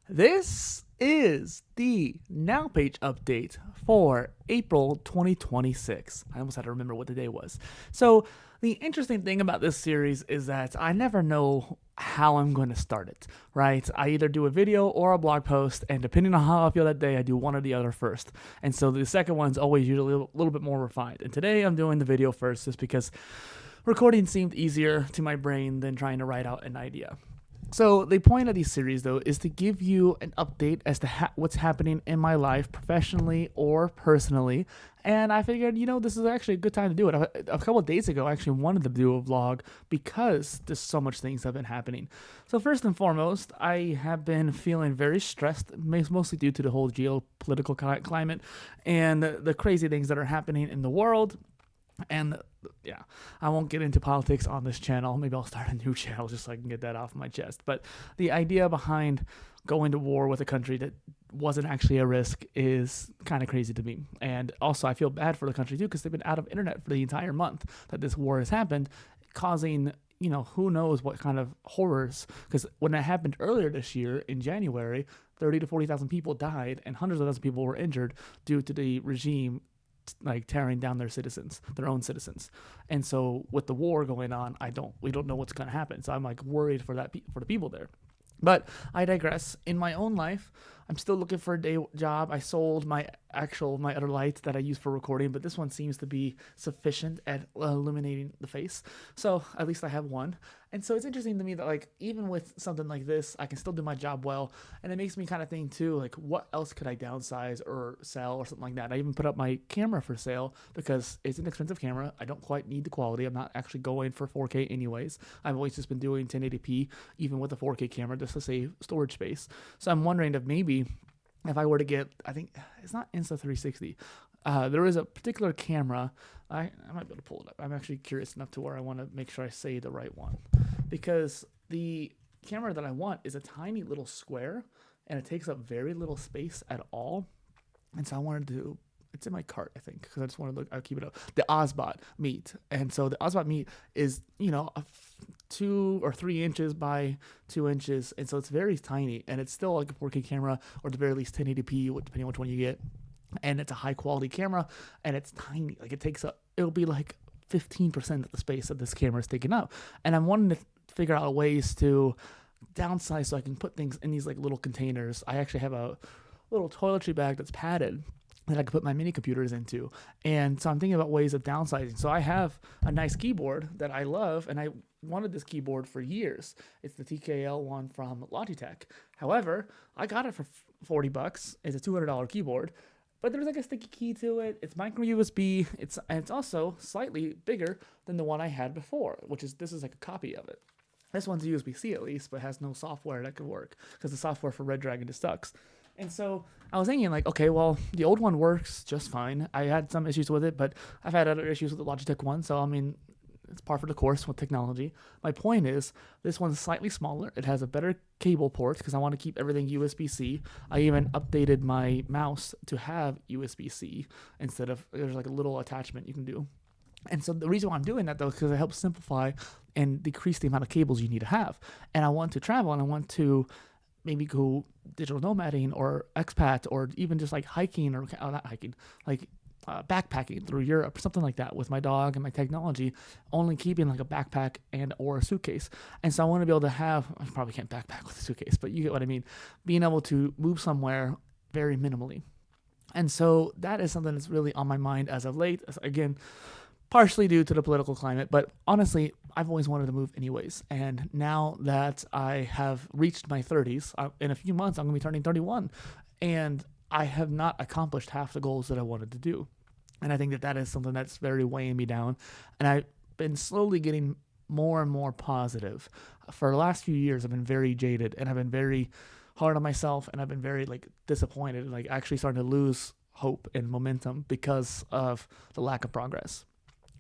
This is the Now page update for April 2026. I almost had to remember what the day was. So, the interesting thing about this series is that I never know how I'm going to start it, right? I either do a video or a blog post, and depending on how I feel that day, I do one or the other first. And so the second one's always usually a little bit more refined. And today I'm doing the video first just because recording seemed easier to my brain than trying to write out an idea. So the point of these series, though, is to give you an update as to what's happening in my life, professionally or personally. And I figured, this is actually a good time to do it. A couple of days ago, I actually wanted to do a vlog because there's so much things have been happening. So first and foremost, I have been feeling very stressed, mostly due to the whole geopolitical climate and the crazy things that are happening in the world. And yeah, I won't get into politics on this channel. Maybe I'll start a new channel just so I can get that off my chest. But the idea behind going to war with a country that wasn't actually a risk is kind of crazy to me. And also, I feel bad for the country too because they've been out of internet for the entire month that this war has happened, causing who knows what kind of horrors. Because when it happened earlier this year in January, 30 to 40,000 people died and hundreds of thousands of people were injured due to the regime tearing down their own citizens. And so with the war going on, we don't know what's going to happen. So I'm worried for the people there. But I digress. In my own life, I'm still looking for a day job. I sold my other light that I use for recording, but this one seems to be sufficient at illuminating the face. So at least I have one. And so it's interesting to me that even with something like this, I can still do my job well. And it makes me kind of think too, what else could I downsize or sell or something like that. I even put up my camera for sale because it's an expensive camera. I don't quite need the quality. I'm not actually going for 4K anyways. I've always just been doing 1080p, even with a 4K camera, just to save storage space. So I'm wondering if maybe if I were to get, I think it's not Insta360. There is a particular camera. I might be able to pull it up. I'm actually curious enough to where I want to make sure I say the right one, because the camera that I want is a tiny little square and it takes up very little space at all. And so I wanted to. It's in my cart, I think, because I just want to look. I'll keep it up. The Osbot Meet, and so the Osbot Meet is 2 or 3 inches by 2 inches, and so it's very tiny, and it's still like a 4K camera, or at the very least 1080p, depending on which one you get. And it's a high quality camera, and it's tiny. It'll be like 15% of the space that this camera is taking up. And I'm wanting to figure out ways to downsize so I can put things in these little containers. I actually have a little toiletry bag that's padded that I could put my mini computers into. And so I'm thinking about ways of downsizing. So I have a nice keyboard that I love, and I wanted this keyboard for years. It's the TKL one from Logitech. However, I got it for $40. It's a $200 keyboard, but there's a sticky key to it. It's micro USB. It's also slightly bigger than the one I had before, this is a copy of it. This one's USB-C at least, but has no software that could work because the software for Red Dragon just sucks. And so I was thinking okay, well, the old one works just fine. I had some issues with it, but I've had other issues with the Logitech one. So, it's par for the course with technology. My point is, this one's slightly smaller. It has a better cable port because I want to keep everything USB-C. I even updated my mouse to have USB-C instead of, there's a little attachment you can do. And so the reason why I'm doing that, though, is because it helps simplify and decrease the amount of cables you need to have. And I want to travel, and I want to maybe go digital nomading or expat, or even just hiking, or not hiking, backpacking through Europe or something like that with my dog and my technology, only keeping a backpack and or a suitcase. And so I want to be able to have, I probably can't backpack with a suitcase, but you get what I mean, being able to move somewhere very minimally. And so that is something that's really on my mind as of late. Again, partially due to the political climate, but honestly, I've always wanted to move anyways. And now that I have reached my 30s, in a few months, I'm going to be turning 31. And I have not accomplished half the goals that I wanted to do. And I think that is something that's very weighing me down. And I've been slowly getting more and more positive. For the last few years, I've been very jaded, and I've been very hard on myself, and I've been very disappointed, actually starting to lose hope and momentum because of the lack of progress.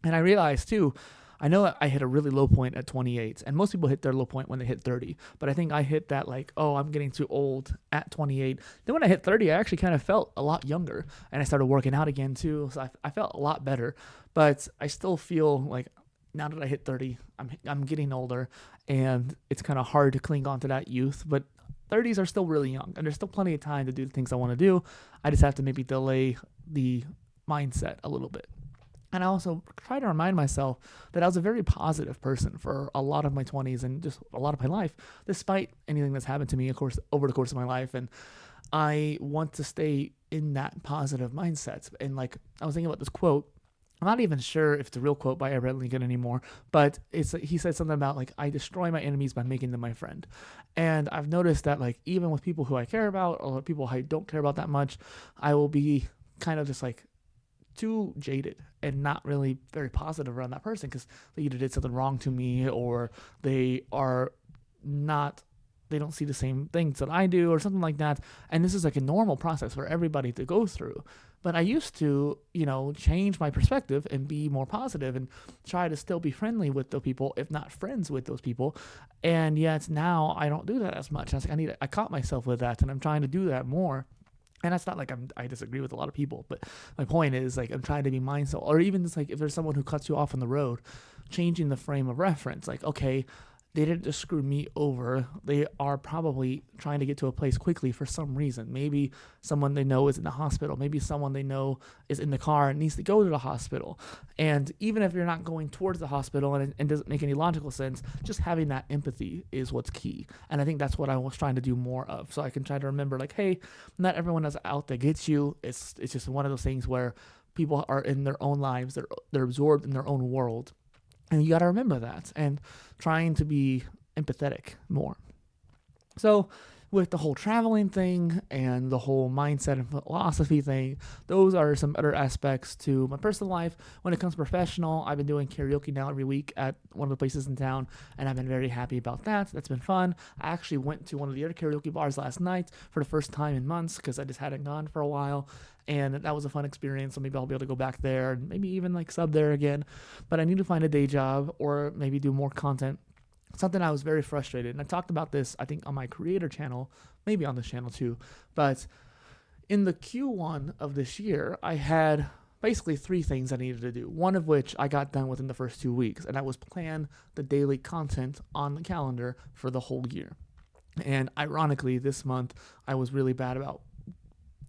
And I realized too, I know I hit a really low point at 28, and most people hit their low point when they hit 30. But I think I hit that I'm getting too old at 28. Then when I hit 30, I actually kind of felt a lot younger, and I started working out again too. So I felt a lot better, but I still feel now that I hit 30, I'm getting older, and it's kind of hard to cling on to that youth. But 30s are still really young, and there's still plenty of time to do the things I want to do. I just have to maybe delay the mindset a little bit. And I also try to remind myself that I was a very positive person for a lot of my 20s and just a lot of my life, despite anything that's happened to me, of course, over the course of my life. And I want to stay in that positive mindset. And like, I was thinking about this quote. I'm not even sure if it's a real quote by Abraham Lincoln anymore, but he said something about like, I destroy my enemies by making them my friend. And I've noticed that like, even with people who I care about or people I don't care about that much, I will be kind of just like too jaded and not really very positive around that person because they either did something wrong to me or they are not, they don't see the same things that I do or something like that. And this is like a normal process for everybody to go through. But I used to, change my perspective and be more positive and try to still be friendly with those people, if not friends with those people. And yet now I don't do that as much. I caught myself with that, and I'm trying to do that more. And that's not like I disagree with a lot of people, but my point is like I'm trying to be mindful. Or even just like if there's someone who cuts you off on the road, changing the frame of reference. Like, okay, they didn't just screw me over. They are probably trying to get to a place quickly for some reason. Maybe someone they know is in the hospital. Maybe someone they know is in the car and needs to go to the hospital. And even if you're not going towards the hospital and doesn't make any logical sense, just having that empathy is what's key. And I think that's what I was trying to do more of. So I can try to remember like, hey, not everyone that's out that gets you. It's just one of those things where people are in their own lives. They're absorbed in their own world. And you got to remember that and trying to be empathetic more. So with the whole traveling thing and the whole mindset and philosophy thing, those are some other aspects to my personal life. When it comes to professional, I've been doing karaoke now every week at one of the places in town, and I've been very happy about that. That's been fun. I actually went to one of the other karaoke bars last night for the first time in months because I just hadn't gone for a while. And that was a fun experience, so maybe I'll be able to go back there and maybe even like sub there again. But I need to find a day job or maybe do more content. Something I was very frustrated, and I talked about this, I think, on my creator channel, maybe on this channel too. But in the Q1 of this year, I had basically 3 things I needed to do, one of which I got done within the first 2 weeks, and that was plan the daily content on the calendar for the whole year. And ironically, this month, I was really bad about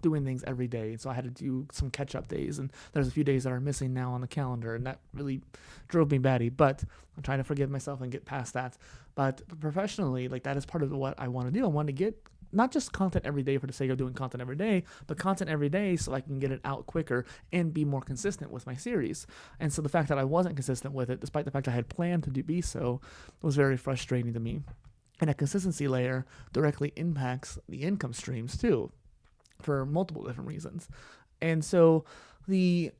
doing things every day, so I had to do some catch-up days, and there's a few days that are missing now on the calendar, and that really drove me batty, but I'm trying to forgive myself and get past that. But professionally, like, that is part of what I want to do. I want to get not just content every day for the sake of doing content every day, but content every day so I can get it out quicker and be more consistent with my series. And so the fact that I wasn't consistent with it, despite the fact I had planned to be so, was very frustrating to me. And a consistency layer directly impacts the income streams too, for multiple different reasons. And so the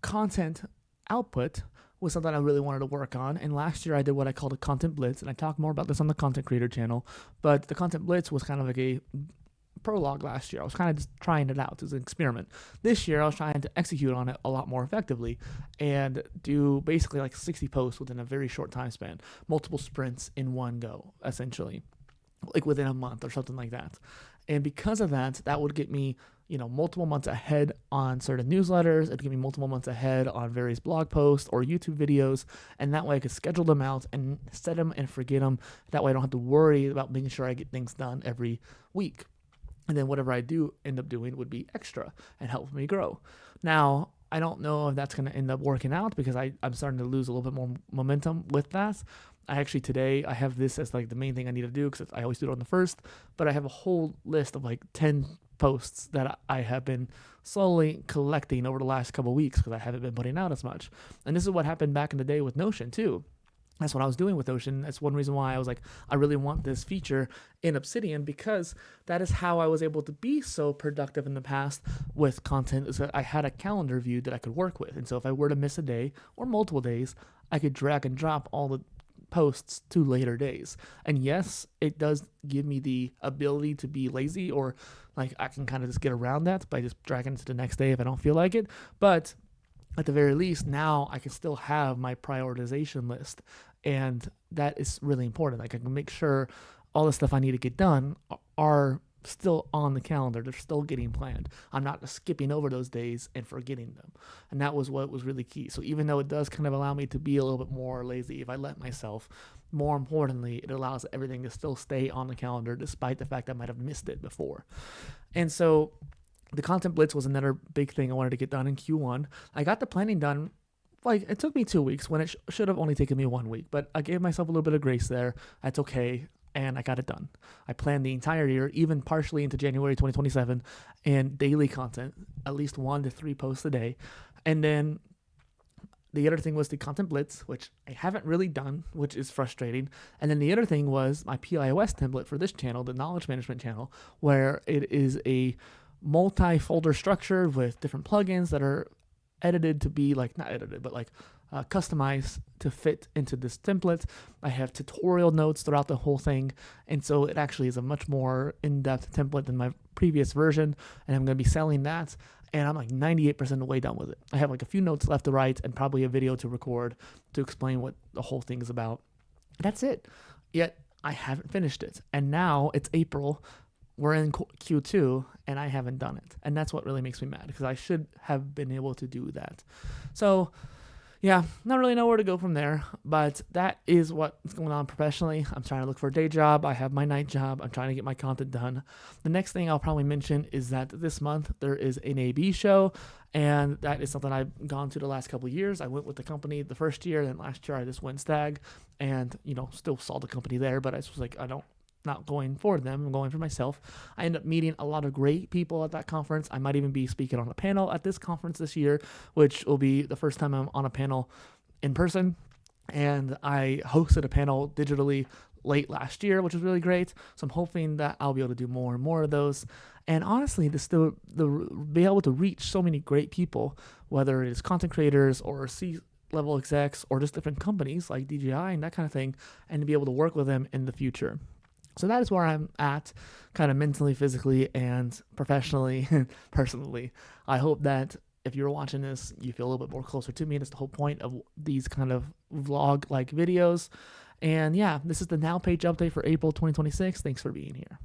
content output was something I really wanted to work on. And last year I did what I called a content blitz, and I talk more about this on the content creator channel. But the content blitz was kind of like a prologue last year. I was kind of just trying it out as an experiment. This year I was trying to execute on it a lot more effectively and do basically like 60 posts within a very short time span, multiple sprints in one go, essentially, like within a month or something like that. And because of that, that would get me, multiple months ahead on certain newsletters. It'd get me multiple months ahead on various blog posts or YouTube videos. And that way I could schedule them out and set them and forget them. That way I don't have to worry about making sure I get things done every week. And then whatever I do end up doing would be extra and help me grow. Now, I don't know if that's going to end up working out because I'm starting to lose a little bit more momentum with that. Today, I have this as like the main thing I need to do because I always do it on the first, but I have a whole list of like 10 posts that I have been slowly collecting over the last couple of weeks because I haven't been putting out as much. And this is what happened back in the day with Notion too. That's what I was doing with Notion. That's one reason why I was like, I really want this feature in Obsidian because that is how I was able to be so productive in the past with content, is that I had a calendar view that I could work with. And so if I were to miss a day or multiple days, I could drag and drop all the posts to later days. And yes, it does give me the ability to be lazy, or like I can kind of just get around that by just dragging it to the next day if I don't feel like it. But at the very least, now I can still have my prioritization list, and that is really important. Like I can make sure all the stuff I need to get done are still on the calendar. They're still getting planned. I'm not skipping over those days and forgetting them. And that was what was really key. So even though it does kind of allow me to be a little bit more lazy if I let myself, more importantly, it allows everything to still stay on the calendar despite the fact I might have missed it before. And so the content blitz was another big thing I wanted to get done in Q1. I got the planning done. Like, it took me 2 weeks when it should have only taken me 1 week, but I gave myself a little bit of grace there. That's okay. And I got it done. I planned the entire year, even partially into January 2027, and daily content, at least 1 to 3 posts a day. And then the other thing was the content blitz, which I haven't really done, which is frustrating. And then the other thing was my PIOS template for this channel, the knowledge management channel, where it is a multi-folder structure with different plugins that are edited to be like, not edited, but like customized to fit into this template. I have tutorial notes throughout the whole thing, and so it actually is a much more in-depth template than my previous version, and I'm going to be selling that, and I'm like 98% of the way done with it. I have like a few notes left to write and probably a video to record to explain what the whole thing is about. That's it. Yet I haven't finished it, and now it's April. We're in Q2 and I haven't done it. And that's what really makes me mad, because I should have been able to do that. So yeah, not really know where to go from there, but that is what's going on professionally. I'm trying to look for a day job. I have my night job. I'm trying to get my content done. The next thing I'll probably mention is that this month there is an AB show, and that is something I've gone to the last couple of years. I went with the company the first year, then last year I just went stag, and still saw the company there, but I was like, not going for them, I'm going for myself. I end up meeting a lot of great people at that conference. I might even be speaking on a panel at this conference this year, which will be the first time I'm on a panel in person. And I hosted a panel digitally late last year, which was really great. So I'm hoping that I'll be able to do more and more of those. And honestly, be able to reach so many great people, whether it is content creators or C-level execs or just different companies like DJI and that kind of thing, and to be able to work with them in the future. So that is where I'm at, kind of mentally, physically, and professionally, personally. I hope that if you're watching this, you feel a little bit more closer to me. That's the whole point of these kind of vlog-like videos. And yeah, this is the Now page update for April 2026. Thanks for being here.